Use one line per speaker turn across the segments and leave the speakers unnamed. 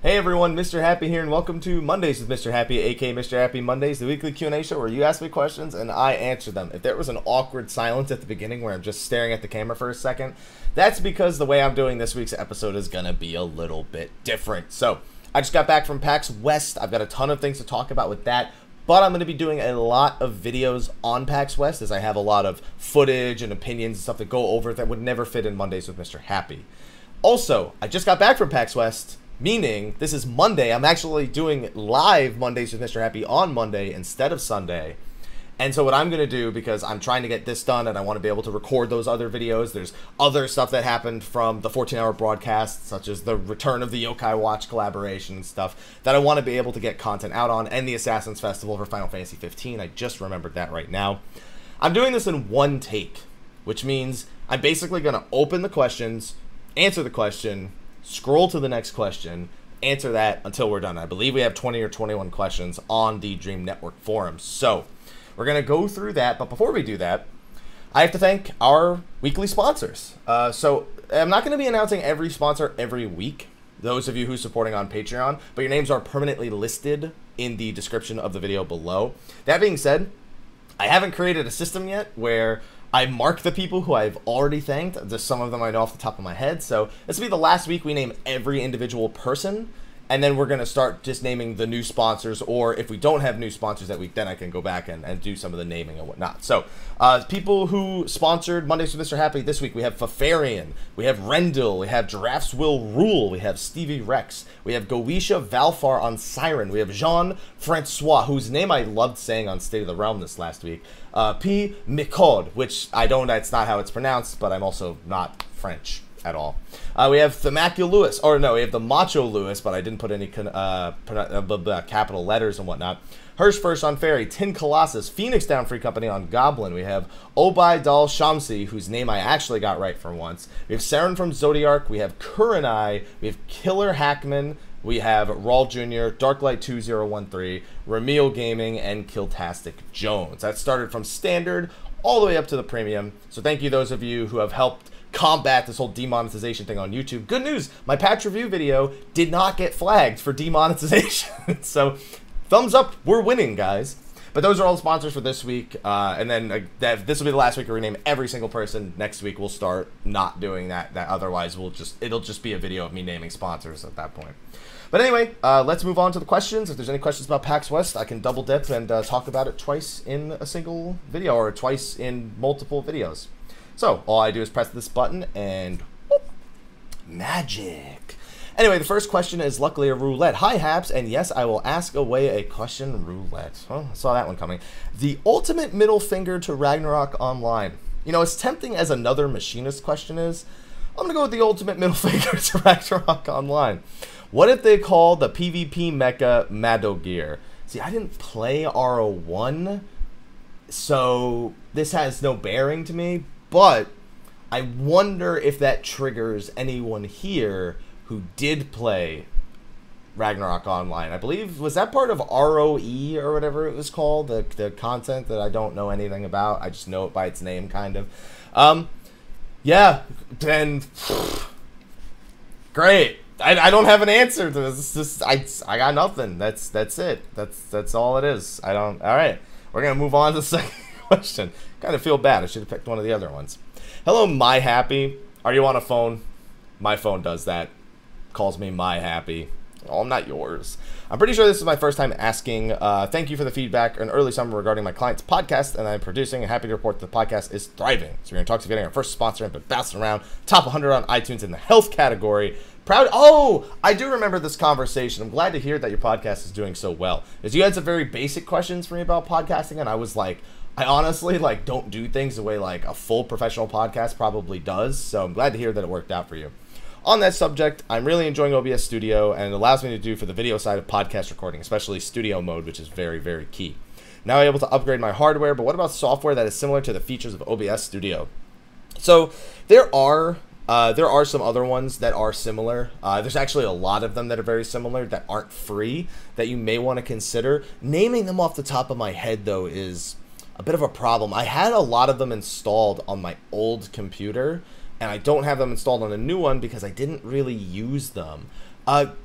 Hey everyone, Mr. Happy here, and welcome to Mondays with Mr. Happy, aka Mr. Happy Mondays, the weekly Q&A show where you ask me questions and I answer them. If there was an awkward silence at the beginning where I'm just staring at the camera for a second, that's because the way I'm doing this week's episode is gonna be a little bit different. So, I just got back from PAX West. I've got a ton of things to talk about with that, but I'm going to be doing a lot of videos on PAX West as I have a lot of footage and opinions and stuff that go over that would never fit in Mondays with Mr. Happy. Also, I just got back from PAX West, meaning this is Monday. I'm actually doing live Mondays with Mr. Happy on Monday instead of Sunday. And so what I'm going to do, because I'm trying to get this done and I want to be able to record those other videos, there's other stuff that happened from the 14-hour broadcast, such as the return of the Yokai Watch collaboration and stuff, that I want to be able to get content out on, and the Assassin's Festival for Final Fantasy 15. I just remembered that right now. I'm doing this in one take, which means I'm basically going to open the questions, answer the question, scroll to the next question, answer that until we're done. I believe we have 20 or 21 questions on the Dream Network forums. So we're going to go through that, but before we do that, I have to thank our weekly sponsors. So I'm not going to be announcing every sponsor every week, those of you who are supporting on Patreon, but your names are permanently listed in the description of the video below. That being said, I haven't created a system yet where I mark the people who I've already thanked. Just some of them I know off the top of my head. So this will be the last week we name every individual person, and then we're going to start just naming the new sponsors, or if we don't have new sponsors that week, then I can go back and do some of the naming and whatnot. So, people who sponsored Mondays with Mr. Happy this week, we have Fafarian, we have Rendil, we have Giraffeswillrule, we have Stevie-Rex, we have Goetia Valefar on Siren, we have Jean-Francois, whose name I loved saying on State of the Realm this last week, P Michaud, which that's not how it's pronounced, but I'm also not French at all. We have Themacholuis, or no, we have Themacholuis, but I didn't put any capital letters and whatnot. Hersh Fersh on Faerie, TinColossus, Phoenix Down Free Company on Goblin. We have Obai Dal Shamsi, whose name I actually got right for once. We have Serren from Zodiark. We have Kurenai. We have Killerhackman. We have Raul Jr., Darklight 2013, Raul Gaming, and Kiltastic Jones. That started from standard all the way up to the premium. So thank you those of you who have helped combat this whole demonetization thing on YouTube. Good news, my patch review video did not get flagged for demonetization. So thumbs up, we're winning, guys. But those are all the sponsors for this week, and then this will be the last week we rename every single person. Next week we'll start not doing that. Otherwise it'll just be a video of me naming sponsors at that point. But anyway, let's move on to the questions. If there's any questions about PAX West, I can double dip and talk about it twice in a single video, or twice in multiple videos. So all I do is press this button and whoop, magic. Anyway, the first question is luckily a roulette. Hi, Haps, and yes, I will ask away a question roulette. Oh, I saw that one coming. The ultimate middle finger to Ragnarok Online. You know, as tempting as another machinist question is, I'm going to go with the ultimate middle finger to Ragnarok Online. What if they call the PvP mecha Madogir? See, I didn't play RO1, so this has no bearing to me, but I wonder if that triggers anyone here who did play Ragnarok Online. I believe, was that part of ROE or whatever it was called? The content that I don't know anything about. I just know it by its name, kind of. Yeah, then great. I don't have an answer to this. It's just, I got nothing. That's it. That's all it is. All right, we're gonna move on to the second question. Kind of feel bad. I should have picked one of the other ones. Hello, My Happy. Are you on a phone? My phone does that. Calls me My Happy. Oh, I'm not yours. I'm pretty sure this is my first time asking. Thank you for the feedback in early summer regarding my client's podcast, and I'm producing and happy to report that the podcast is thriving. So we're going to talk to getting our first sponsor and been bouncing around top 100 on iTunes in the health category. Proud. Oh, I do remember this conversation. I'm glad to hear that your podcast is doing so well. Because you had some very basic questions for me about podcasting, and I was like, I honestly don't do things the way a full professional podcast probably does. So I'm glad to hear that it worked out for you. On that subject, I'm really enjoying OBS Studio, and it allows me to do for the video side of podcast recording, especially studio mode, which is very, very key. Now I'm able to upgrade my hardware, but what about software that is similar to the features of OBS Studio? So there are some other ones that are similar. There's actually a lot of them that are very similar that aren't free that you may want to consider. Naming them off the top of my head, though, is a bit of a problem. I had a lot of them installed on my old computer, and I don't have them installed on a new one because I didn't really use them.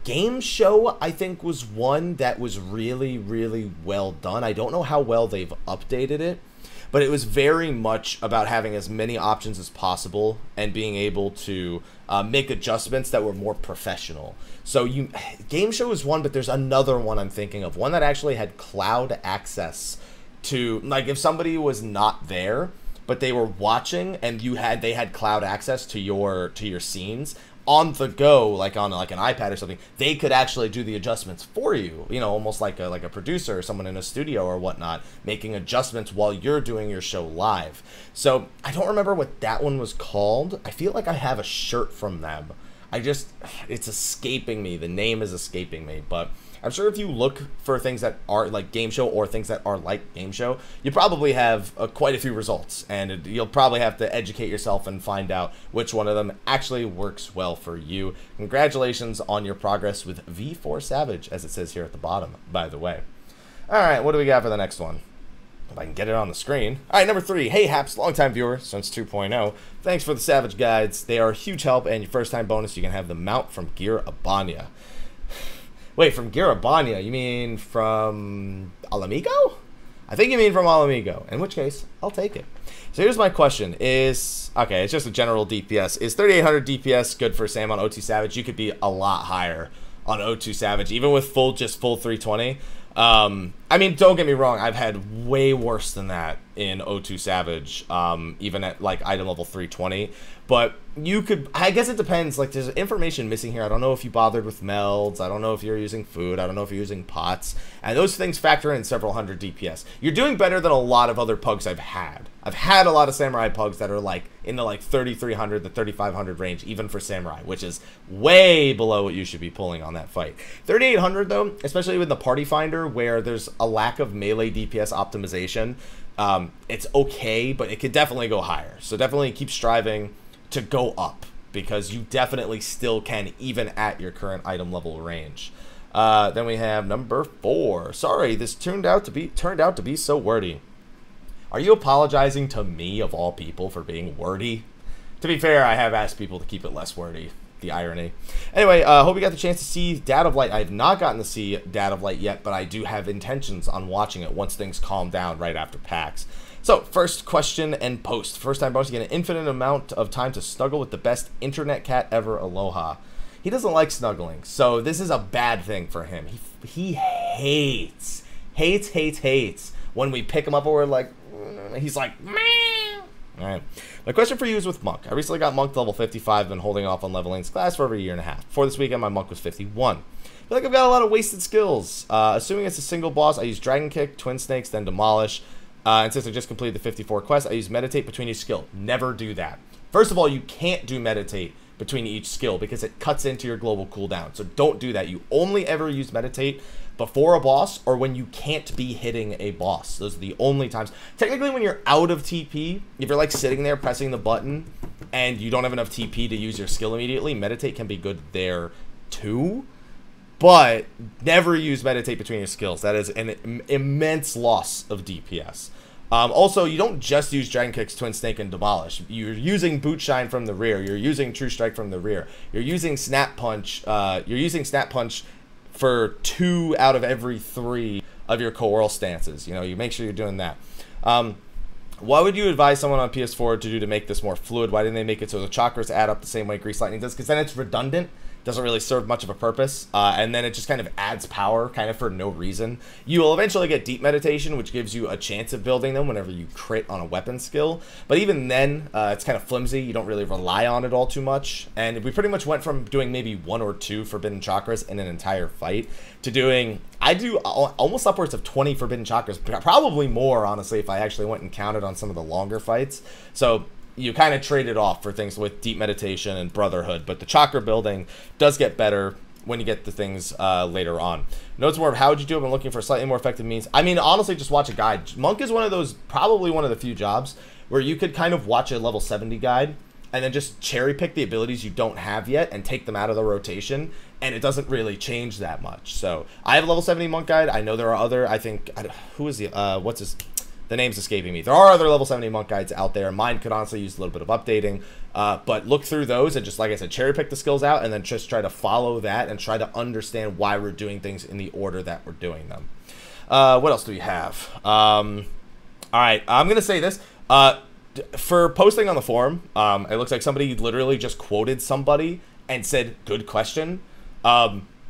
Game show, I think, was one that was really, really well done. I don't know how well they've updated it, but it was very much about having as many options as possible and being able to make adjustments that were more professional. So game show is one, but there's another one I'm thinking of, one that actually had cloud access to, like, if somebody was not there but they were watching and they had cloud access to your scenes on the go, like on like an iPad or something, they could actually do the adjustments for you, you know, almost like a producer or someone in a studio or whatnot, making adjustments while you're doing your show live. So I don't remember what that one was called. I feel like I have a shirt from them. It's escaping me. The name is escaping me, but I'm sure if you look for things that are like game show or things that are like game show, you probably have quite a few results, and you'll probably have to educate yourself and find out which one of them actually works well for you. Congratulations on your progress with V4 Savage, as it says here at the bottom, by the way. All right, what do we got for the next one? If I can get it on the screen. All right, number 3. Hey, Haps, longtime viewer since 2.0. Thanks for the Savage Guides. They are a huge help, and your first-time bonus, you can have the mount from Giraffeswillrule. Wait, from Giraffeswillrule? You mean from Alamigo? I think you mean from Alamigo, in which case, I'll take it. So here's my question. Okay, it's just a general DPS. Is 3800 DPS good for Sam on O2 Savage? You could be a lot higher on O2 Savage, even with full 320. I mean, don't get me wrong, I've had way worse than that in O2 Savage, even at like item level 320, but you could, I guess it depends, like there's information missing here. I don't know if you bothered with melds, I don't know if you're using food, I don't know if you're using pots, and those things factor in several hundred DPS. You're doing better than a lot of other pugs I've had. I've had a lot of samurai pugs that are like in the like 3300 to 3500 range, even for samurai, which is way below what you should be pulling on that fight. 3800 though, especially with the party finder where there's a lack of melee DPS optimization, it's okay, but it could definitely go higher. So definitely keep striving to go up, because you definitely still can, even at your current item level range. Then we have number 4. Sorry, this turned out to be so wordy. Are you apologizing to me, of all people, for being wordy? To be fair, I have asked people to keep it less wordy. The irony. Anyway, hope you got the chance to see Dad of Light. I have not gotten to see Dad of Light yet, but I do have intentions on watching it once things calm down right after PAX. So, first question and post. First time bonus, you get an infinite amount of time to snuggle with the best internet cat ever, Aloha. He doesn't like snuggling, so this is a bad thing for him. He hates when we pick him up and we're like, he's like, meh. Alright, my question for you is with Monk. I recently got Monk to level 55, been holding off on leveling his class for over a year and a half. Before this weekend, my Monk was 51. I feel like I've got a lot of wasted skills. Assuming it's a single boss, I use Dragon Kick, Twin Snakes, then Demolish. And since I just completed the 54 quest, I use Meditate between each skill. Never do that. First of all, you can't do Meditate between each skill because it cuts into your global cooldown. So don't do that. You only ever use Meditate before a boss or when you can't be hitting a boss. Those are the only times. Technically, when you're out of TP, if you're like sitting there pressing the button and you don't have enough TP to use your skill immediately, Meditate can be good there too. But never use Meditate between your skills. That is an immense loss of DPS. Also, you don't just use Dragon Kicks, Twin Snake, and Demolish. You're using Boot Shine from the rear. You're using True Strike from the rear. You're using Snap Punch. For 2 out of every 3 of your Coral stances. You know, you make sure you're doing that. What would you advise someone on PS4 to do to make this more fluid? Why didn't they make it so the chakras add up the same way Grease Lightning does? Because then it's redundant. Doesn't really serve much of a purpose, and then it just kind of adds power kind of for no reason. You will eventually get Deep Meditation, which gives you a chance of building them whenever you crit on a weapon skill, but even then it's kind of flimsy. You don't really rely on it all too much, and we pretty much went from doing maybe 1 or 2 Forbidden Chakras in an entire fight to doing, I do almost upwards of 20 Forbidden Chakras, probably more honestly if I actually went and counted on some of the longer fights. So you kind of trade it off for things with Deep Meditation and Brotherhood, but the chakra building does get better when you get the things later on. Notes more of how would you do it when looking for slightly more effective means. I mean, honestly, just watch a guide. Monk is one of those, probably one of the few jobs where you could kind of watch a level 70 guide and then just cherry pick the abilities you don't have yet and take them out of the rotation, and it doesn't really change that much. So I have a level 70 Monk guide. I know there are other, I think, who is the, what's his... The name's escaping me. There are other level 70 Monk guides out there. Mine could honestly use a little bit of updating. But look through those and just, like I said, cherry pick the skills out and then just try to follow that and try to understand why we're doing things in the order that we're doing them. What else do we have? All right, I'm going to say this. For posting on the forum, it looks like somebody literally just quoted somebody and said, good question.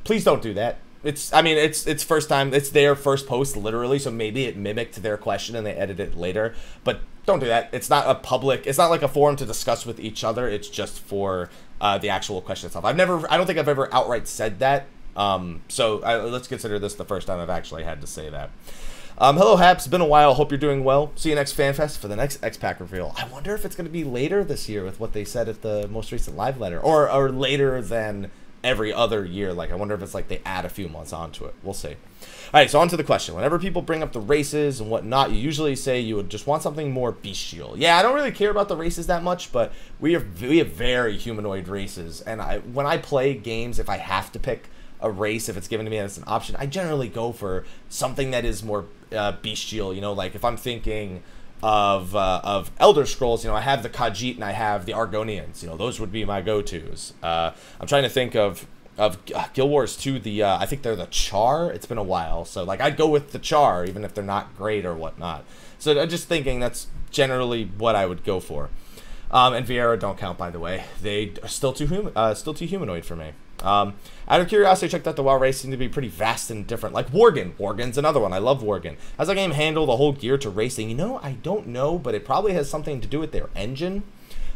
Please don't do that. It's first time. It's their first post, literally, so maybe it mimicked their question and they edited it later. But don't do that. It's not a public. It's not like a forum to discuss with each other. It's just for the actual question itself. I don't think I've ever outright said that. Let's consider this the first time I've actually had to say that. Hello, Haps. Been a while. Hope you're doing well. See you next FanFest for the next X-Pack reveal. I wonder if it's going to be later this year with what they said at the most recent live letter, or later than every other year. Like, I wonder if it's like they add a few months onto it. We'll see. All right, so on to the question. Whenever people bring up the races and whatnot, you usually say you would just want something more bestial. Yeah, I don't really care about the races that much, but we have very humanoid races. And when I play games, if I have to pick a race, if it's given to me as an option, I generally go for something that is more bestial. You know, like if I'm thinking of Elder Scrolls, you know, I have the Khajiit and I have the Argonians. You know, those would be my go-tos. I'm trying to think of Guild Wars 2, I think they're the Char. It's been a while, so like I'd go with the Char even if they're not great or whatnot. So I'm just thinking that's generally what I would go for. And Vieira don't count, by the way. They are still too humanoid for me. Out of curiosity, I checked out the WoW race. Seemed to be pretty vast and different. Like Worgen. Worgen's another one. I love Worgen. How's that game handle the whole gear to racing? You know, I don't know, but it probably has something to do with their engine.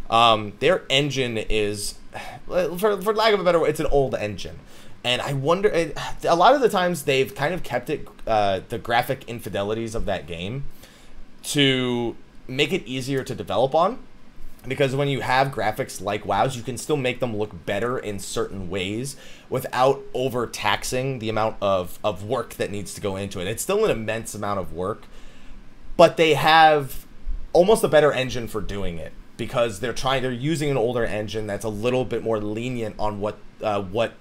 Their engine is, for lack of a better word, it's an old engine. And I wonder, a lot of the times they've kind of kept it, the graphic infidelities of that game to make it easier to develop on. Because when you have graphics like WoW's, you can still make them look better in certain ways without overtaxing the amount of work that needs to go into it. It's still an immense amount of work, but they have almost a better engine for doing it because they're using an older engine that's a little bit more lenient on what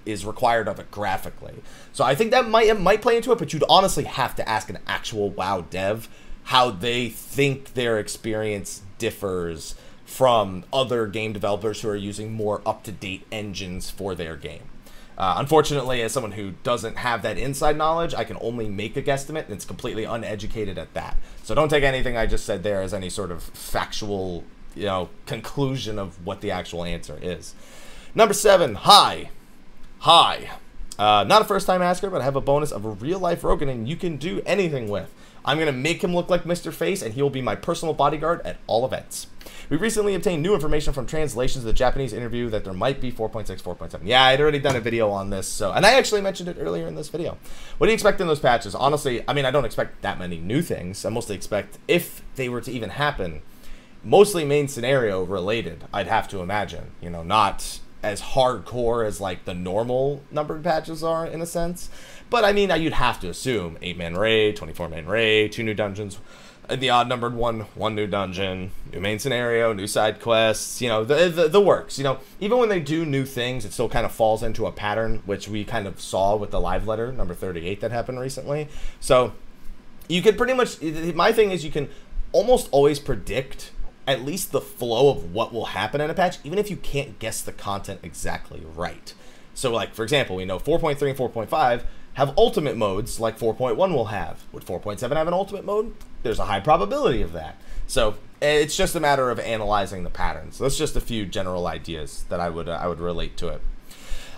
is required of it graphically. So I think that might play into it, but you'd honestly have to ask an actual WoW dev how they think their experience differs from other game developers who are using more up-to-date engines for their game. Unfortunately, as someone who doesn't have that inside knowledge, I can only make a guesstimate, and it's completely uneducated at that. So don't take anything I just said there as any sort of factual, you know, conclusion of what the actual answer is. Number 7, Hi. Not a first-time asker, but I have a bonus of a real-life Roganin you can do anything with. I'm going to make him look like Mr. Face, and he will be my personal bodyguard at all events. We recently obtained new information from translations of the Japanese interview that there might be 4.6, 4.7. Yeah, I'd already done a video on this, and I actually mentioned it earlier in this video. What do you expect in those patches? Honestly, I mean, I don't expect that many new things. I mostly expect, if they were to even happen, mostly main scenario related, I'd have to imagine. You know, not as hardcore as, like, the normal numbered patches are, in a sense. But, I mean, you'd have to assume 8-man raid, 24-man raid, 2 new dungeons, the odd-numbered one new dungeon, new main scenario, new side quests, you know, the works. You know, even when they do new things, it still kind of falls into a pattern, which we kind of saw with the live letter, number 38, that happened recently. So, you could pretty much, my thing is you can almost always predict at least the flow of what will happen in a patch, even if you can't guess the content exactly right. So, like, for example, we know 4.3 and 4.5 have ultimate modes like 4.1 will have. Would 4.7 have an ultimate mode? There's a high probability of that. So it's just a matter of analyzing the patterns. So that's just a few general ideas that I would relate to it.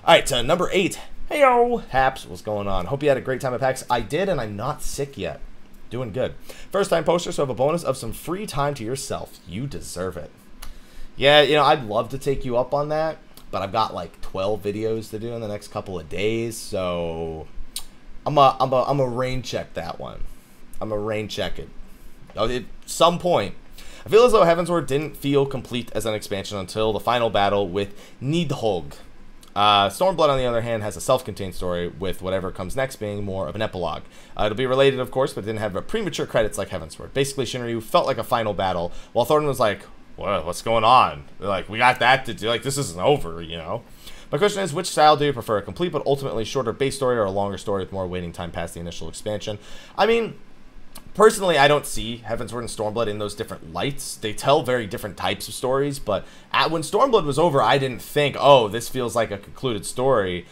All right, number 8. Heyo, Haps, what's going on? Hope you had a great time at PAX. I did, and I'm not sick yet. Doing good. First time poster, so have a bonus of some free time to yourself. You deserve it. Yeah, you know, I'd love to take you up on that, but I've got like 12 videos to do in the next couple of days, so I'm a rain check that one. I'm a rain check it. At some point, I feel as though Heavensward didn't feel complete as an expansion until the final battle with Nidhogg. Stormblood, on the other hand, has a self-contained story, with whatever comes next being more of an epilogue. It'll be related, of course, but it didn't have a premature credits like Heavensward. Basically, Shinryu felt like a final battle, while Thornton was like, what's going on? Like, we got that to do. Like, this isn't over, you know? My question is, which style do you prefer? A complete but ultimately shorter base story, or a longer story with more waiting time past the initial expansion? I mean, personally, I don't see Heavensward and Stormblood in those different lights. They tell very different types of stories, but when Stormblood was over, I didn't think, oh, this feels like a concluded story.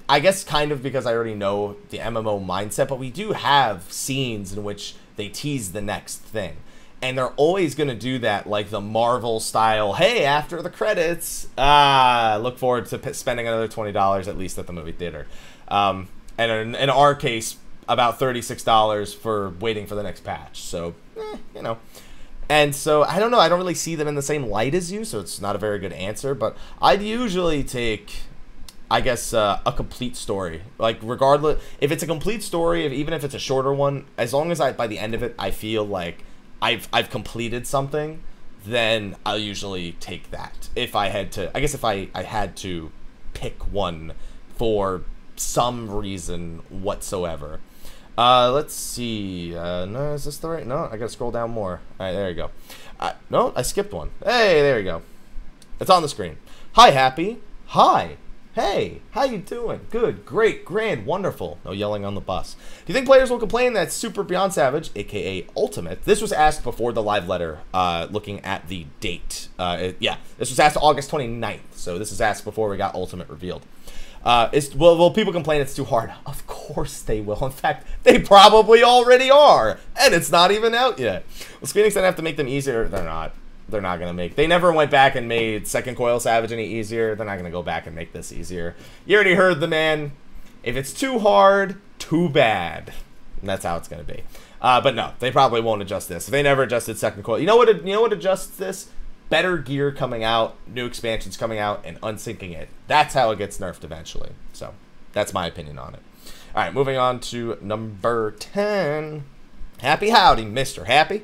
I guess kind of because I already know the MMO mindset, but we do have scenes in which they tease the next thing. And they're always going to do that, like the Marvel style, hey, after the credits, look forward to spending another $20 at least at the movie theater. And in our case, about $36 for waiting for the next patch. So, you know. And so, I don't know. I don't really see them in the same light as you, so it's not a very good answer. But I'd usually take, I guess, a complete story. Like, regardless, if it's a complete story, even if it's a shorter one, as long as by the end of it, I feel like I've completed something, then I'll usually take that. If I had to, I guess if I had to pick one for some reason whatsoever. Let's see. No, is this the right? No, I gotta scroll down more. All right, there you go. No, I skipped one. Hey, there you go. It's on the screen. Hi, Happy. Hi. Hey, how you doing? Good, great, grand, wonderful. No yelling on the bus. Do you think players will complain that Super Beyond Savage, aka Ultimate, this was asked before the live letter, looking at the date. Yeah, this was asked August 29th, so this is asked before we got Ultimate revealed. Will people complain it's too hard? Of course they will. In fact, they probably already are, and it's not even out yet. Will Squeenix then have to make them easier? They're not. They're not going to make... They never went back and made Second Coil Savage any easier. They're not going to go back and make this easier. You already heard the man. If it's too hard, too bad. And that's how it's going to be. But no, they probably won't adjust this. If they never adjusted Second Coil... You know what adjusts this? Better gear coming out, new expansions coming out, and unsyncing it. That's how it gets nerfed eventually. So, that's my opinion on it. All right, moving on to number 10. Happy howdy, Mr. Happy.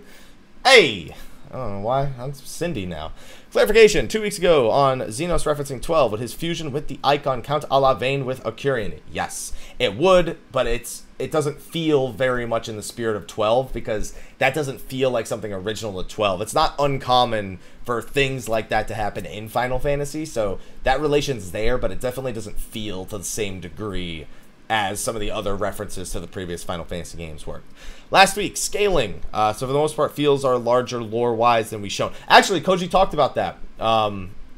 Hey! I don't know why. I'm Cindy now. Clarification. 2 weeks ago on Xenos referencing 12, would his fusion with the icon count a la Vayne with Occurian? Yes, it would, but it doesn't feel very much in the spirit of 12 because that doesn't feel like something original to 12. It's not uncommon for things like that to happen in Final Fantasy, so that relation's there, but it definitely doesn't feel to the same degree as some of the other references to the previous Final Fantasy games worked. Last week, scaling. So for the most part, fields are larger lore-wise than we've shown. Actually, Koji talked about that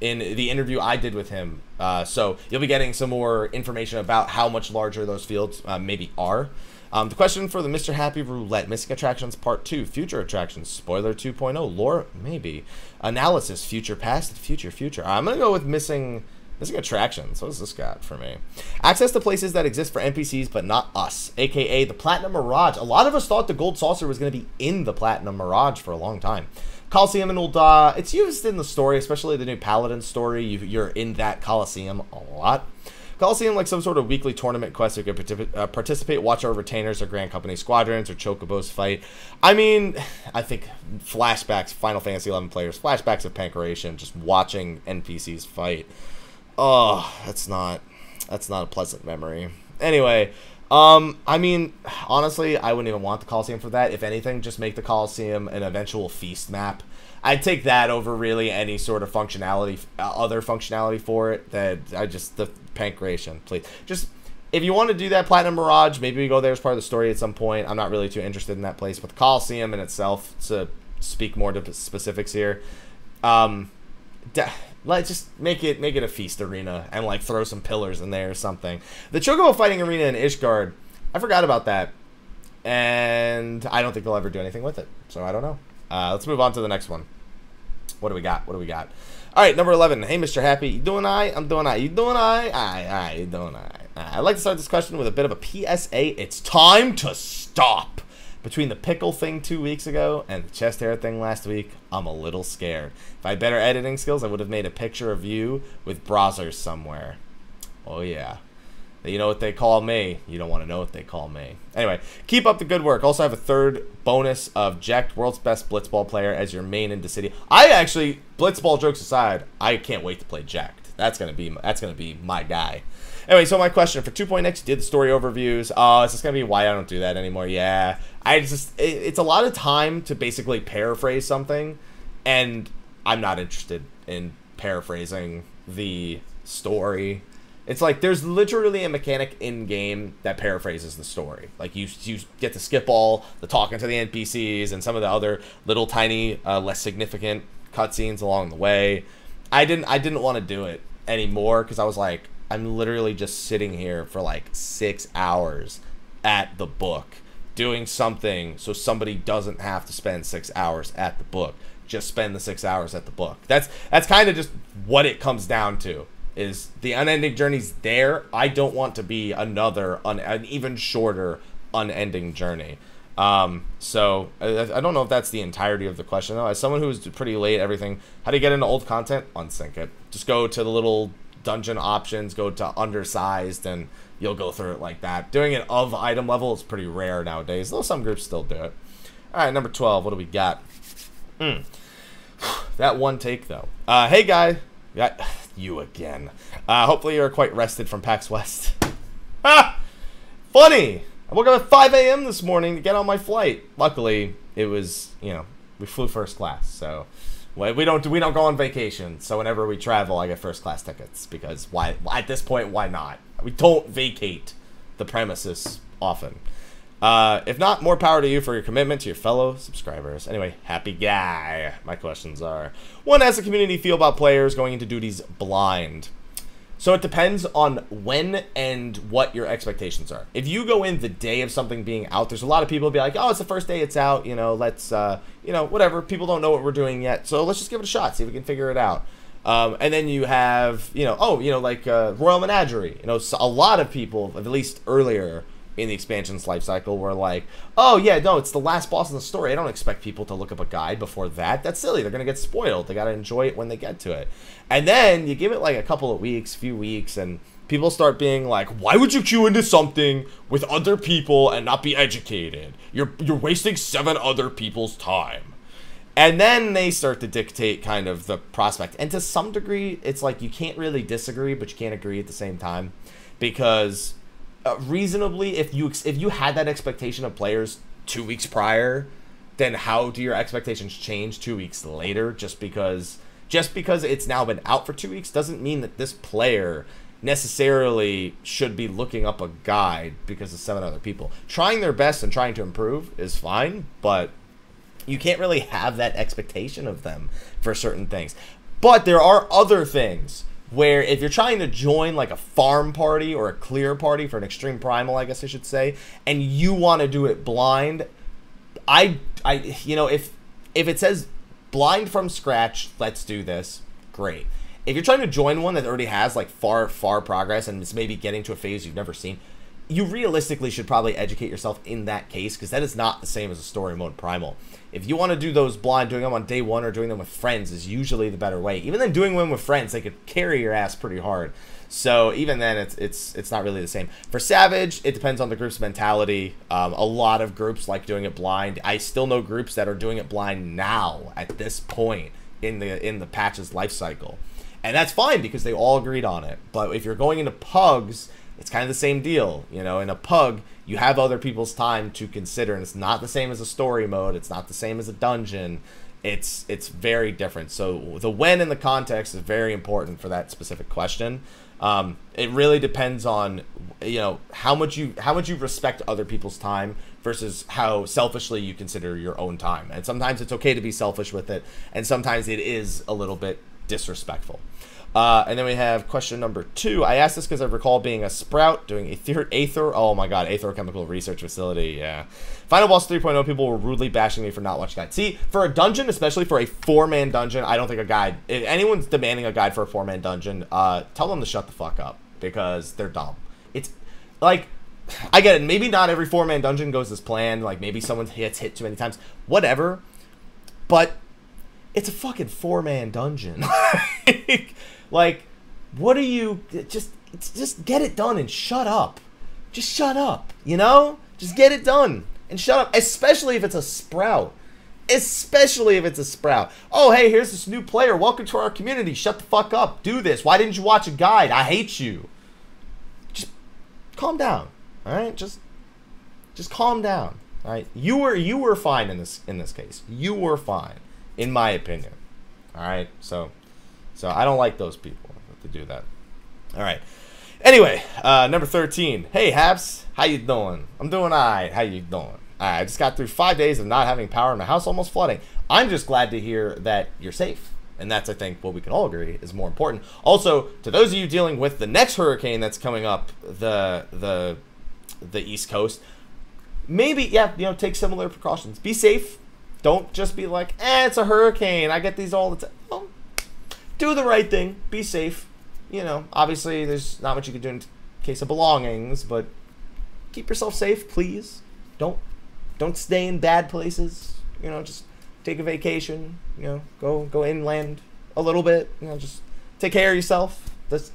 in the interview I did with him. So you'll be getting some more information about how much larger those fields maybe are. The question for the Mr. Happy Roulette. Missing Attractions Part 2. Future Attractions. Spoiler 2.0. Lore? Maybe. Analysis. Future Past. Future. I'm going to go with Missing Attractions. What does this got for me? Access to places that exist for NPCs, but not us, aka the Platinum Mirage. A lot of us thought the Gold Saucer was going to be in the Platinum Mirage for a long time. Coliseum and Ul'dah, it's used in the story, especially the new Paladin story. You're in that Coliseum a lot. Coliseum, like some sort of weekly tournament quest, you could participate, watch our retainers or Grand Company squadrons or Chocobos fight. I mean, I think flashbacks, Final Fantasy XI players, flashbacks of Pancration, just watching NPCs fight. Oh, that's not a pleasant memory. Anyway, I mean, honestly, I wouldn't even want the Coliseum for that. If anything, just make the Coliseum an eventual feast map. I'd take that over really any sort of functionality, other functionality for it. The Pancration, please. Just, if you want to do that Platinum Mirage, maybe we go there as part of the story at some point. I'm not really too interested in that place. But the Coliseum in itself, to speak more to specifics here, let's just make it a feast arena and like throw some pillars in there or something. The Chocobo fighting arena in Ishgard, I forgot about that, and I don't think they'll ever do anything with it. So I don't know. Let's move on to the next one. What do we got? All right, number 11. Hey, Mr. Happy, you doing I? I'm doing I. You doing I? Aye, you doing I? I'd like to start this question with a bit of a PSA. It's time to stop. Between the pickle thing 2 weeks ago and the chest hair thing last week, I'm a little scared. If I had better editing skills, I would have made a picture of you with browsers somewhere. Oh, yeah. You know what they call me. You don't want to know what they call me. Anyway, keep up the good work. Also have a third bonus of Jacked, world's best blitzball player, as your main in the city. I actually, blitzball jokes aside, I can't wait to play Jacked. That's gonna be my guy. Anyway, so my question for 2.x, you did the story overviews. Oh, is this gonna be why I don't do that anymore? Yeah, it's a lot of time to basically paraphrase something, and I'm not interested in paraphrasing the story. It's like there's literally a mechanic in game that paraphrases the story. Like you get to skip all the talking to the NPCs and some of the other little tiny less significant cutscenes along the way. I didn't want to do it anymore because I was like, I'm literally just sitting here for like 6 hours at the book doing something so somebody doesn't have to spend 6 hours at the book. Just spend the 6 hours at the book. That's kind of just what it comes down to. Is the unending journey's there. I don't want to be another an even shorter unending journey. So I don't know if that's the entirety of the question though. As someone who's pretty late everything, how do you get into old content? Unsync it. Just go to the little dungeon options, go to undersized, and you'll go through it like that. Doing it of item level is pretty rare nowadays, though some groups still do it. All right, number 12. What do we got? That one take though. Hey guy. Got you again. Hopefully you're quite rested from PAX West. Funny! I woke up at 5 a.m. this morning to get on my flight. Luckily, it was, you know, we flew first class, so we don't go on vacation. So whenever we travel, I get first class tickets because why? At this point, why not? We don't vacate the premises often. If not, more power to you for your commitment to your fellow subscribers. Anyway, happy guy. My questions are: 1, has the community feel about players going into duties blind? So it depends on when and what your expectations are. If you go in the day of something being out, there's a lot of people who be like, oh, it's the first day it's out, you know, let's, you know, whatever. People don't know what we're doing yet, so let's just give it a shot, see if we can figure it out. And then you have, you know, oh, you know, like Royal Menagerie. You know, so a lot of people, at least earlier in the expansion's life cycle, were like, oh yeah, no, it's the last boss in the story. I don't expect people to look up a guide before that. That's silly. They're gonna get spoiled. They gotta enjoy it when they get to it. And then you give it like a couple of weeks, few weeks, and people start being like, why would you queue into something with other people and not be educated? You're wasting 7 other people's time. And then they start to dictate kind of the prospect. And to some degree, it's like you can't really disagree, but you can't agree at the same time, because reasonably, if you had that expectation of players 2 weeks prior, then how do your expectations change 2 weeks later? Just because it's now been out for 2 weeks doesn't mean that this player necessarily should be looking up a guide because of 7 other people. Trying their best and trying to improve is fine, but you can't really have that expectation of them for certain things. But there are other things where if you're trying to join like a farm party or a clear party for an extreme primal, I guess I should say, and you want to do it blind, you know, if it says blind from scratch, let's do this, great. If you're trying to join one that already has like far progress and it's maybe getting to a phase you've never seen, you realistically should probably educate yourself in that case, because that is not the same as a story mode primal. If you want to do those blind, doing them on day 1 or doing them with friends is usually the better way. Even then, doing them with friends, they could carry your ass pretty hard. So even then, it's not really the same. For Savage, it depends on the group's mentality. A lot of groups like doing it blind. I still know groups that are doing it blind now at this point in the patch's life cycle, and that's fine because they all agreed on it. But if you're going into pugs, it's kind of the same deal. You know, in a pug, you have other people's time to consider, and it's not the same as a story mode. It's not the same as a dungeon. It's very different. So the when and the context is very important for that specific question. It really depends on, you know, how much you respect other people's time versus how selfishly you consider your own time. And sometimes it's okay to be selfish with it, and sometimes it is a little bit disrespectful. And then we have question number 2. I asked this because I recall being a sprout doing Aether. Oh my god, Aetherochemical Research Facility. Yeah. Final Boss 3.0, people were rudely bashing me for not watching guide. See, for a dungeon, especially for a 4-man dungeon, I don't think a guide. If anyone's demanding a guide for a 4-man dungeon, tell them to shut the fuck up because they're dumb. It's like, I get it. Maybe not every 4-man dungeon goes as planned. Like maybe someone gets hit too many times. Whatever. But it's a fucking 4-man dungeon. Like, what are you, just get it done and shut up. Just shut up, you know? Just get it done and shut up, especially if it's a sprout. Especially if it's a sprout. Oh, hey, here's this new player. Welcome to our community. Shut the fuck up. Do this. Why didn't you watch a guide? I hate you. Just calm down, all right? Just calm down, all right? You were fine in this case. You were fine, in my opinion, all right? So I don't like those people that do that. All right. Anyway, number 13. Hey, Haps. How you doing? I'm doing all right. How you doing? I just got through 5 days of not having power and my house almost flooding. I'm just glad to hear that you're safe. And that's, I think, what we can all agree is more important. Also, to those of you dealing with the next hurricane that's coming up the East Coast, maybe, yeah, you know, take similar precautions. Be safe. Don't just be like, it's a hurricane. I get these all the time. Well, do the right thing. Be safe. You know, obviously, there's not much you can do in case of belongings, but keep yourself safe, please. Don't stay in bad places. You know, just take a vacation. You know, go inland a little bit. You know, just take care of yourself. That's,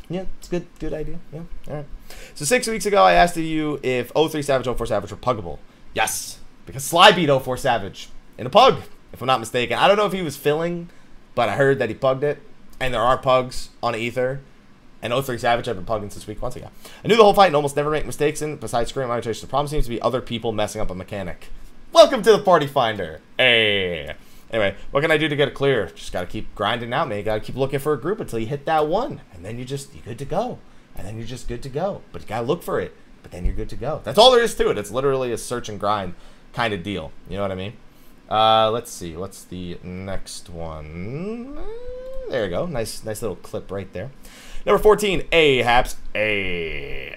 yeah, it's a good idea. Yeah, all right. So 6 weeks ago, I asked you if 03 Savage, 04 Savage were puggable. Yes, because Sly beat 04 Savage in a pug, if I'm not mistaken. I don't know if he was filling, but I heard that he pugged it. And there are pugs on Ether. And 03 Savage I've been pugging since week once ago. I knew the whole fight and almost never make mistakes in. Besides screwing my rotation, the problem seems to be other people messing up a mechanic. Welcome to the Party Finder. Hey. Anyway, what can I do to get it clear? Just got to keep grinding out, man. You got to keep looking for a group until you hit that one. And then you're good to go. And then you're just good to go. But you got to look for it. But then you're good to go. That's all there is to it. It's literally a search and grind kind of deal. You know what I mean? Let's see. What's the next one? There you go. Nice little clip right there. Number 14, Haps. That's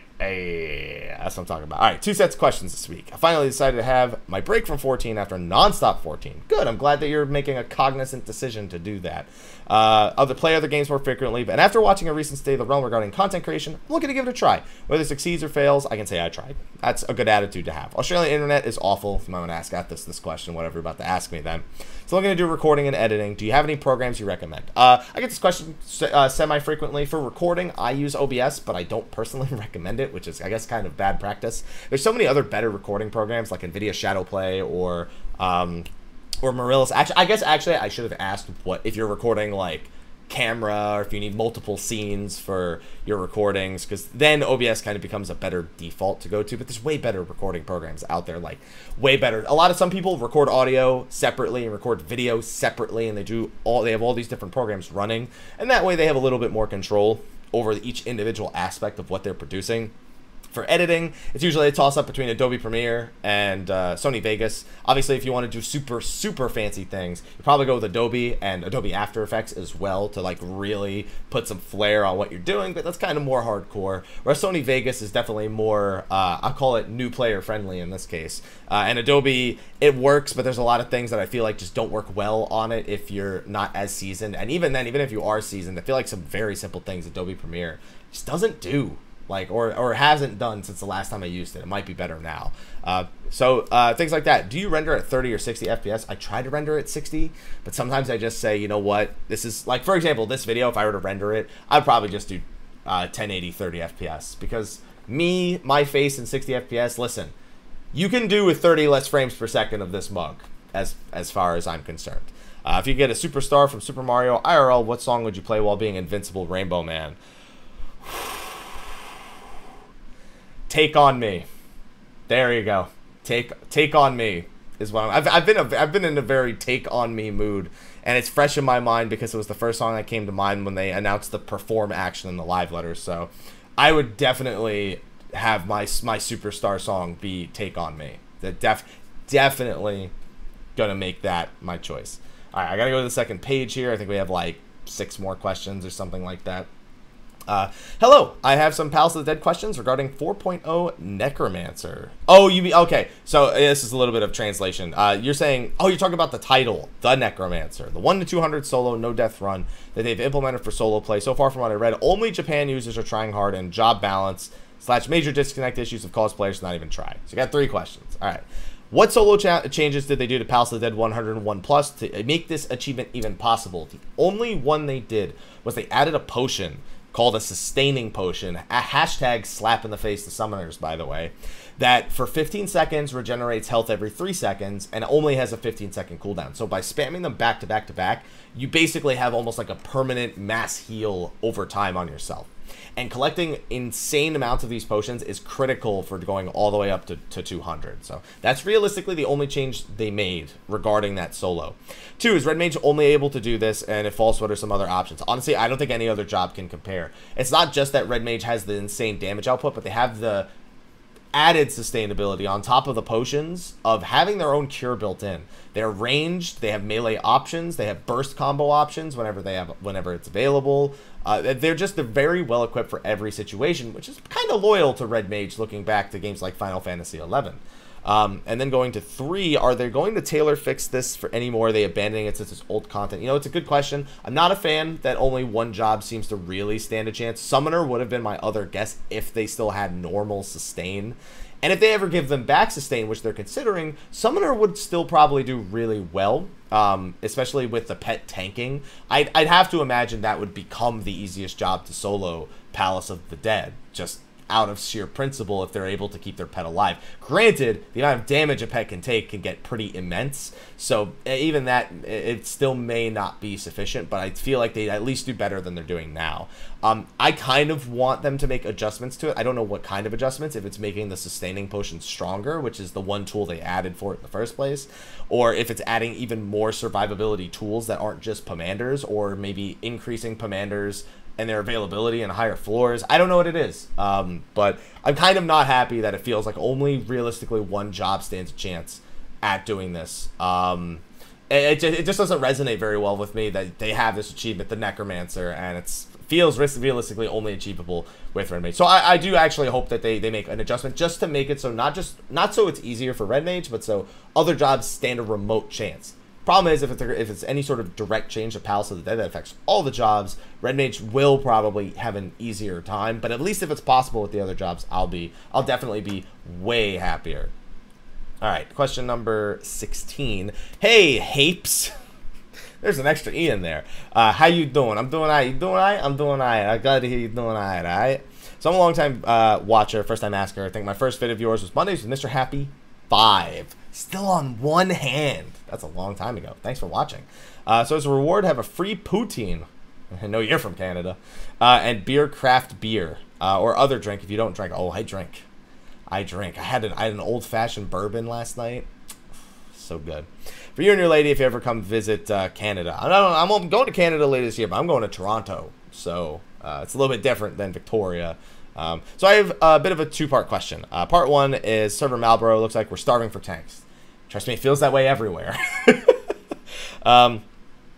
what I'm talking about. All right, 2 sets of questions this week. I finally decided to have my break from 14 after nonstop 14. Good. I'm glad that you're making a cognizant decision to do that. Play other games more frequently, but after watching a recent State of the Realm regarding content creation, I'm looking to give it a try. Whether it succeeds or fails, I can say I tried. That's a good attitude to have. Australian internet is awful. If you might want to ask out this question, whatever you're about to ask me then. So I'm going to do recording and editing. Do you have any programs you recommend? I get this question semi-frequently. For recording, I use OBS, but I don't personally recommend it, which is, I guess, kind of bad practice. There's so many other better recording programs like NVIDIA Shadowplay or Marillus. Actually, I should have asked what if you're recording like camera or if you need multiple scenes for your recordings, because then OBS kind of becomes a better default to go to. But there's way better recording programs out there, like way better. Some people record audio separately and record video separately, and they have all these different programs running, and that way they have a little bit more control over each individual aspect of what they're producing. For editing, it's usually a toss-up between Adobe Premiere and Sony Vegas. Obviously, if you want to do super fancy things, you probably go with Adobe and Adobe After Effects as well to like really put some flair on what you're doing, but that's kind of more hardcore. Whereas Sony Vegas is definitely more, I'll call it new player friendly in this case. And Adobe, it works, but there's a lot of things that I feel like just don't work well on it if you're not as seasoned. And even then, even if you are seasoned, I feel like some very simple things Adobe Premiere just doesn't do. Like, or hasn't done since the last time I used it. It might be better now. Things like that. Do you render at 30 or 60 FPS? I try to render at 60, but sometimes I just say, you know what? This is, like, for example, this video, if I were to render it, I'd probably just do 1080, 30 FPS. Because my face in 60 FPS, listen, you can do with 30 less frames per second of this mug, as far as I'm concerned. If you get a superstar from Super Mario IRL, what song would you play while being Invincible Rainbow Man? Take on Me. There you go. Take on Me is what I've been in a very Take on Me mood, and it's fresh in my mind because it was the first song that came to mind when they announced the perform action in the live letters. So I would definitely have my superstar song be Take on Me. Definitely gonna make that my choice. All right, I gotta go to the second page here. I think we have like 6 more questions or something like that. Hello, I have some Palace of the Dead questions regarding 4.0 Necromancer. Oh, okay, so this is a little bit of translation. You're saying, you're talking about the title, The Necromancer, the 1 to 200 solo no death run that they've implemented for solo play. So far from what I read, only Japan users are trying hard, and job balance / major disconnect issues have caused players to not even try. So you got 3 questions. All right. What solo changes did they do to Palace of the Dead 101 Plus to make this achievement even possible? The only one they did was they added a potion called a sustaining potion, a hashtag slap in the face to summoners, by the way, that for 15 seconds regenerates health every 3 seconds and only has a 15-second cooldown. So by spamming them back to back to back, you basically have almost like a permanent mass heal over time on yourself. And collecting insane amounts of these potions is critical for going all the way up to 200. So that's realistically the only change they made regarding that solo. 2 is Red Mage only able to do this, and if False Sweat or some other options. Honestly, I don't think any other job can compare. It's not just that Red Mage has the insane damage output, but they have the added sustainability on top of the potions of having their own cure built in. They're ranged, they have melee options, they have burst combo options whenever it's available. They're very well equipped for every situation, which is kind of loyal to Red Mage looking back to games like Final Fantasy XI. And then going to 3, are they going to tailor fix this for any more? Are they abandoning it since it's old content? You know, it's a good question. I'm not a fan that only one job seems to really stand a chance. Summoner would have been my other guess if they still had normal sustain. And if they ever give them back sustain, which they're considering, Summoner would still probably do really well, especially with the pet tanking. I'd have to imagine that would become the easiest job to solo Palace of the Dead, just out of sheer principle if they're able to keep their pet alive. Granted, the amount of damage a pet can take can get pretty immense, so even that, it still may not be sufficient, but I feel like they at least do better than they're doing now. I kind of want them to make adjustments to it. I don't know what kind of adjustments, if it's making the sustaining potion stronger, which is the one tool they added for it in the first place, or if it's adding even more survivability tools that aren't just Pomanders, or maybe increasing Pomanders and their availability and higher floors. I don't know what it is, but I'm kind of not happy that it feels like only realistically one job stands a chance at doing this. It just doesn't resonate very well with me that they have this achievement, the Necromancer, and it feels realistically only achievable with Red Mage. So I do actually hope that they make an adjustment just to make it so not so it's easier for Red Mage, but so other jobs stand a remote chance. Problem is, if it's any sort of direct change to Palace of the Dead that affects all the jobs, Red Mage will probably have an easier time. But at least if it's possible with the other jobs, I'll definitely be way happier. All right, question number 16. Hey, Hapes. There's an extra E in there. How you doing? I'm doing all right. You doing all right? I'm doing all right. I glad to hear you doing all right, all right? So I'm a long-time watcher, first-time asker. I think my first vid of yours was Mondays with Mrhappy 5. Still on one hand. That's a long time ago. Thanks for watching. So as a reward, have a free poutine. I know you're from Canada. And beer, craft beer. Or other drink if you don't drink. Oh, I drink. I had an old-fashioned bourbon last night. So good. For you and your lady, if you ever come visit Canada. I'm going to Canada later this year, but I'm going to Toronto. So it's a little bit different than Victoria. So I have a bit of a two-part question. Part 1 is server Malboro. Looks like we're starving for tanks. Trust me, it feels that way everywhere. I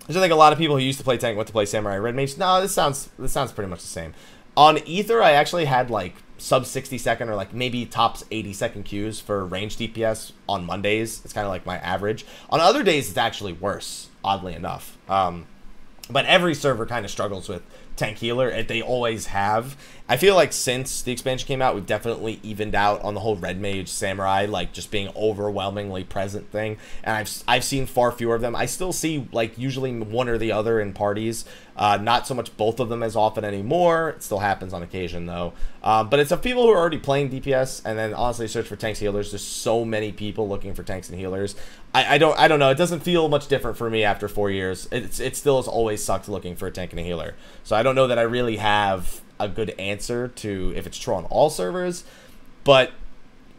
just think a lot of people who used to play tank went to play Samurai Red Mage. No, this sounds pretty much the same. On Ether, I actually had like sub 60 second or like maybe tops 80 second queues for range DPS on Mondays. It's kind of like my average. On other days, it's actually worse, oddly enough. But every server kind of struggles with tank healer. They always have. I feel like since the expansion came out, we've definitely evened out on the whole Red Mage Samurai, like just being overwhelmingly present thing. And I've seen far fewer of them. I still see like usually one or the other in parties. Not so much both of them as often anymore. It still happens on occasion though. But it's of people who are already playing DPS and then honestly search for tanks healers. There's so many people looking for tanks and healers. I don't know. It doesn't feel much different for me after 4 years. It still has always sucked looking for a tank and a healer. So I don't know that I really have a good answer to if it's true on all servers, but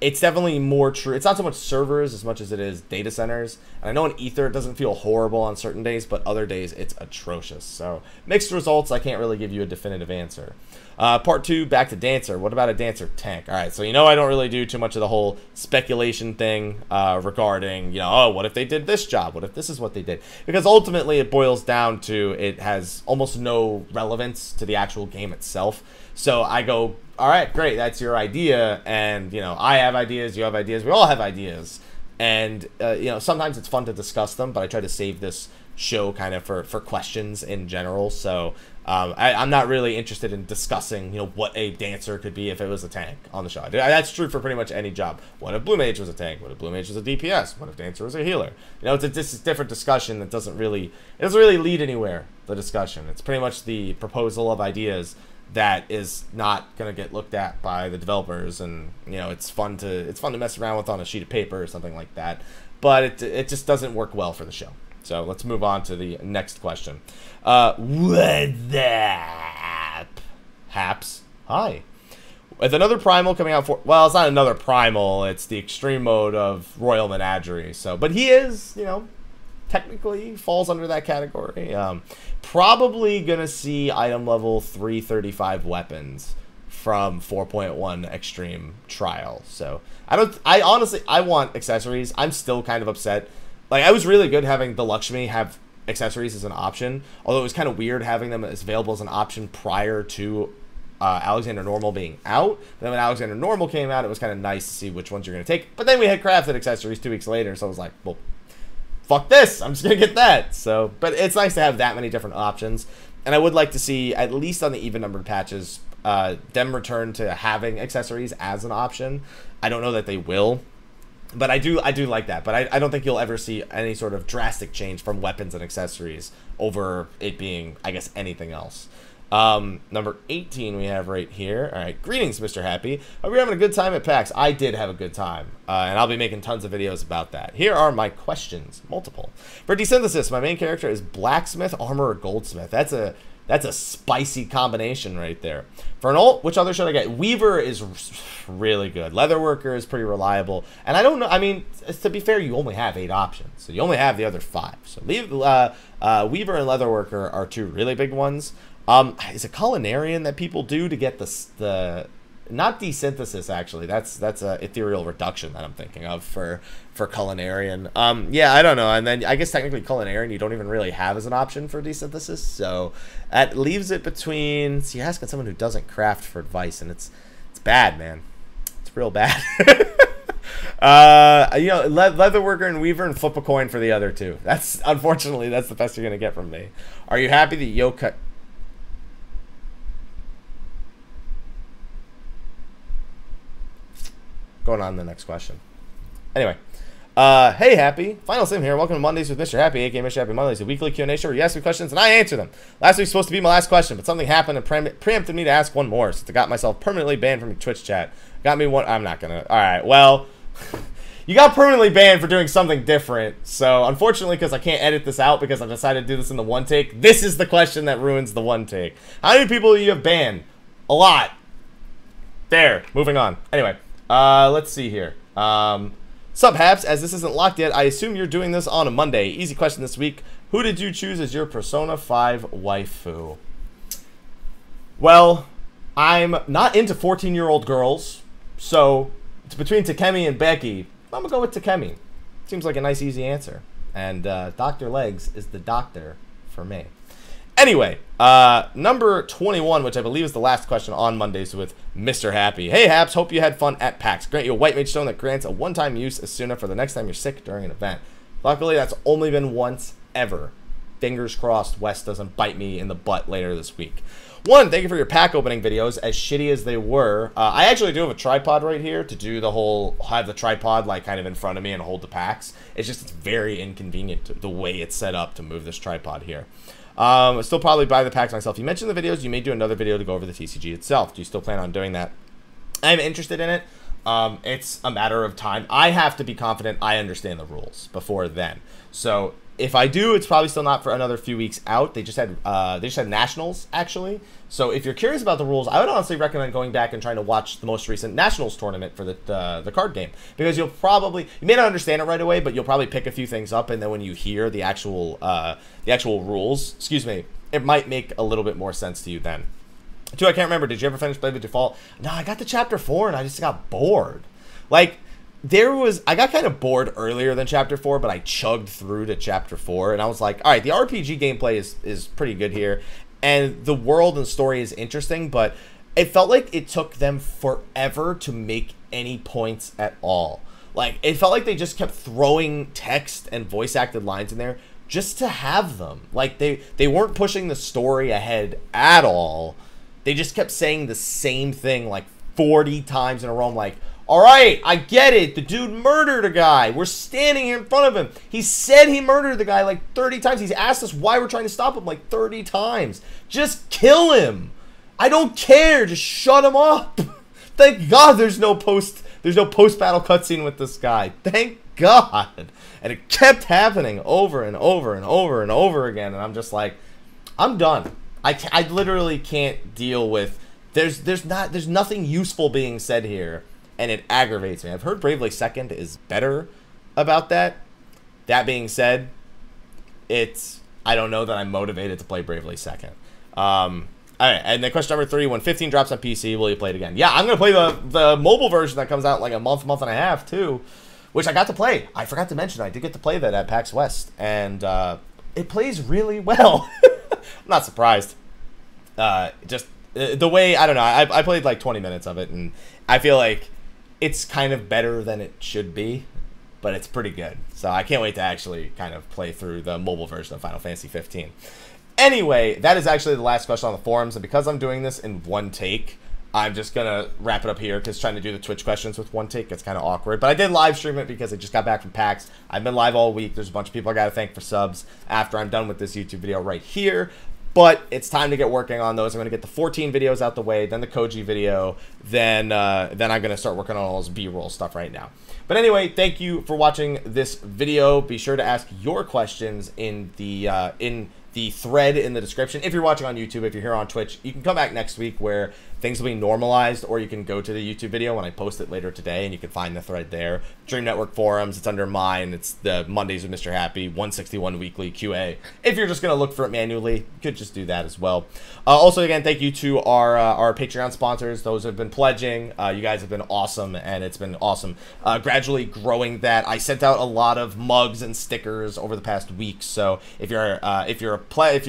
it's definitely more true. It's not so much servers as much as it is data centers. And I know in Ether it doesn't feel horrible on certain days, but other days it's atrocious. So mixed results. I can't really give you a definitive answer. Part 2, back to Dancer. What about a Dancer tank? All right, so you know I don't really do too much of the whole speculation thing regarding, you know, oh, what if they did this job? What if this is what they did? Because ultimately it boils down to it has almost no relevance to the actual game itself. So I go, all right, great, that's your idea, and, you know, I have ideas, you have ideas, we all have ideas. And, you know, sometimes it's fun to discuss them, but I try to save this show kind of for questions in general. So I'm not really interested in discussing, you know, what a Dancer could be if it was a tank on the show. That's true for pretty much any job. What if Blue Mage was a tank? What if Blue Mage was a DPS? What if Dancer was a healer? You know, it's a different discussion that doesn't really lead anywhere, the discussion. It's pretty much the proposal of ideas that is not going to get looked at by the developers, and you know it's fun to mess around with on a sheet of paper or something like that, but it just doesn't work well for the show. So let's move on to the next question. What's up? Haps, hi. With another primal coming out for, well, it's not another primal, it's the extreme mode of Royal Menagerie. So, but he is, you know, technically falls under that category. Probably gonna see item level 335 weapons from 4.1 Extreme Trial. So I honestly want accessories. I'm still kind of upset. Like, I was really good having the Lakshmi have accessories as an option, although it was kind of weird having them as available as an option prior to Alexander Normal being out. Then when Alexander Normal came out, it was kind of nice to see which ones you're going to take. But then we had crafted accessories 2 weeks later, so I was like, well, fuck this, I'm just going to get that. So, but it's nice to have that many different options. And I would like to see, at least on the even-numbered patches, them return to having accessories as an option. I don't know that they will, but I do like that. But I don't think you'll ever see any sort of drastic change from weapons and accessories over it being, I guess, anything else. Number 18 we have right here. All right, greetings, Mr. Happy. Hope you're having a good time at PAX. I did have a good time, and I'll be making tons of videos about that. Here are my questions, multiple. For Desynthesis, my main character is Blacksmith, Armorer, Goldsmith. That's a spicy combination right there. For an ult, which other should I get? Weaver is really good. Leatherworker is pretty reliable. And I don't know, I mean, to be fair, you only have 8 options. So you only have the other 5. So Weaver and Leatherworker are 2 really big ones. Is it Culinarian that people do to get the not desynthesis, actually. That's a ethereal reduction that I'm thinking of for Culinarian. Yeah, I don't know. And then I guess technically Culinarian you don't even really have as an option for desynthesis. So that leaves it between, so you're asking someone who doesn't craft for advice, and it's bad, man. It's real bad. You know, Leatherworker and Weaver, and flip a coin for the other 2. That's, unfortunately, that's the best you're going to get from me. Are you happy that Yoka... Going on to the next question. Anyway, hey Happy, Final Sim here. Welcome to Mondays with Mr. Happy, aka Mr. Happy Mondays, a weekly Q&A show where you ask me questions and I answer them. Last week's supposed to be my last question, but something happened and preempted me to ask one more, since I got myself permanently banned from Twitch chat. Got me one. I'm not gonna. All right, well, you got permanently banned for doing something different. So unfortunately, because I can't edit this out because I've decided to do this in the one take, this is the question that ruins the one take. How many people do you have banned? A lot. There. Moving on. Anyway. Let's see here. Sup, Haps, as this isn't locked yet, I assume you're doing this on a Monday. Easy question this week. Who did you choose as your Persona 5 waifu? Well, I'm not into 14-year-old girls, so it's between Takemi and Becky. I'm gonna go with Takemi. Seems like a nice, easy answer. And, Dr. Legs is the doctor for me. Anyway, number 21, which I believe is the last question on Mondays with Mr. Happy. Hey, Haps, hope you had fun at PAX. Grant you a White Mage Stone that grants a one-time use Asuna for the next time you're sick during an event. Luckily, that's only been once ever. Fingers crossed Wes doesn't bite me in the butt later this week. One, thank you for your pack opening videos, as shitty as they were. I actually do have a tripod right here to do the whole, have the tripod like kind of in front of me and hold the packs. It's just, it's very inconvenient the way it's set up to move this tripod here. Still probably buy the packs myself. You mentioned the videos. You may do another video to go over the TCG itself. Do you still plan on doing that? I'm interested in it. It's a matter of time. I have to be confident I understand the rules before then. So if I do, it's probably still not for another few weeks out. They just had nationals actually. So if you're curious about the rules, I would honestly recommend going back and trying to watch the most recent nationals tournament for the card game, because you may not understand it right away, but you'll probably pick a few things up, and then when you hear the actual rules, excuse me, it might make a little bit more sense to you then. 2, I can't remember. Did you ever finish Blade Default? No, I got to chapter 4 and I just got bored. Like, I got kind of bored earlier than chapter 4, but I chugged through to chapter 4, and I was like, all right, the RPG gameplay is pretty good here, and the world and story is interesting, but it felt like it took them forever to make any points at all. Like, it felt like they just kept throwing text and voice acted lines in there just to have them. Like, they weren't pushing the story ahead at all. They just kept saying the same thing like 40 times in a row. I'm like, all right, I get it. The dude murdered a guy. We're standing here in front of him. He said he murdered the guy like 30 times. He's asked us why we're trying to stop him like 30 times. Just kill him. I don't care. Just shut him up. Thank God there's no post-battle cutscene with this guy. Thank God. And it kept happening over and over and over and over again. And I'm just like, I'm done. I literally can't deal with there's nothing useful being said here, and it aggravates me. I've heard Bravely Second is better about that. That being said, I don't know that I'm motivated to play Bravely Second. All right, and then question number 3: when 15 drops on PC, will you play it again? Yeah, I'm gonna play the mobile version that comes out in like a month and a half too, which I got to play. I forgot to mention I did get to play that at PAX West, and it plays really well. I'm not surprised. Just the way, I don't know. I played like 20 minutes of it, and I feel like it's kind of better than it should be, but it's pretty good. So I can't wait to actually kind of play through the mobile version of Final Fantasy 15. Anyway, that is actually the last question on the forums, and because I'm doing this in one take, I'm just going to wrap it up here, because trying to do the Twitch questions with one take gets kind of awkward. But I did live stream it because I just got back from PAX. I've been live all week. There's a bunch of people I got to thank for subs after I'm done with this YouTube video right here. But it's time to get working on those. I'm going to get the 14 videos out the way, then the Koji video, then I'm going to start working on all those B-roll stuff right now. But anyway, thank you for watching this video. Be sure to ask your questions in the thread in the description. If you're watching on YouTube, if you're here on Twitch, you can come back next week where things will be normalized, or you can go to the YouTube video when I post it later today, and you can find the thread there. Dream Network forums, it's under mine. It's the Mondays with Mr. Happy, 161 weekly QA. If you're just going to look for it manually, you could just do that as well. Also, again, thank you to our Patreon sponsors. Those who have been pledging. You guys have been awesome, and it's been awesome gradually growing that. I sent out a lot of mugs and stickers over the past week, so if you're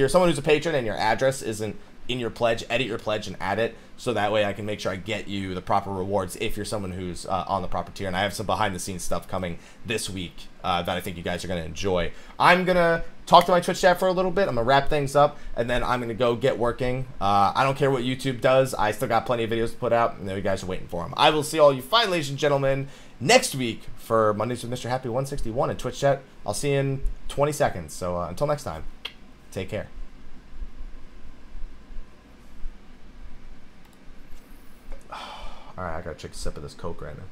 someone who's a patron and your address isn't in your pledge, edit your pledge and add it, so that way I can make sure I get you the proper rewards if you're someone who's on the proper tier. And I have some behind the scenes stuff coming this week that I think you guys are going to enjoy. I'm going to talk to my Twitch chat for a little bit. I'm going to wrap things up, and then I'm going to go get working. I don't care what YouTube does. I still got plenty of videos to put out, and there you guys are waiting for them. I will see all you fine ladies and gentlemen next week for Mondays with Mr. Happy 161 in Twitch chat. I'll see you in 20 seconds. So until next time, take care. All right, I gotta take a sip of this Coke right now.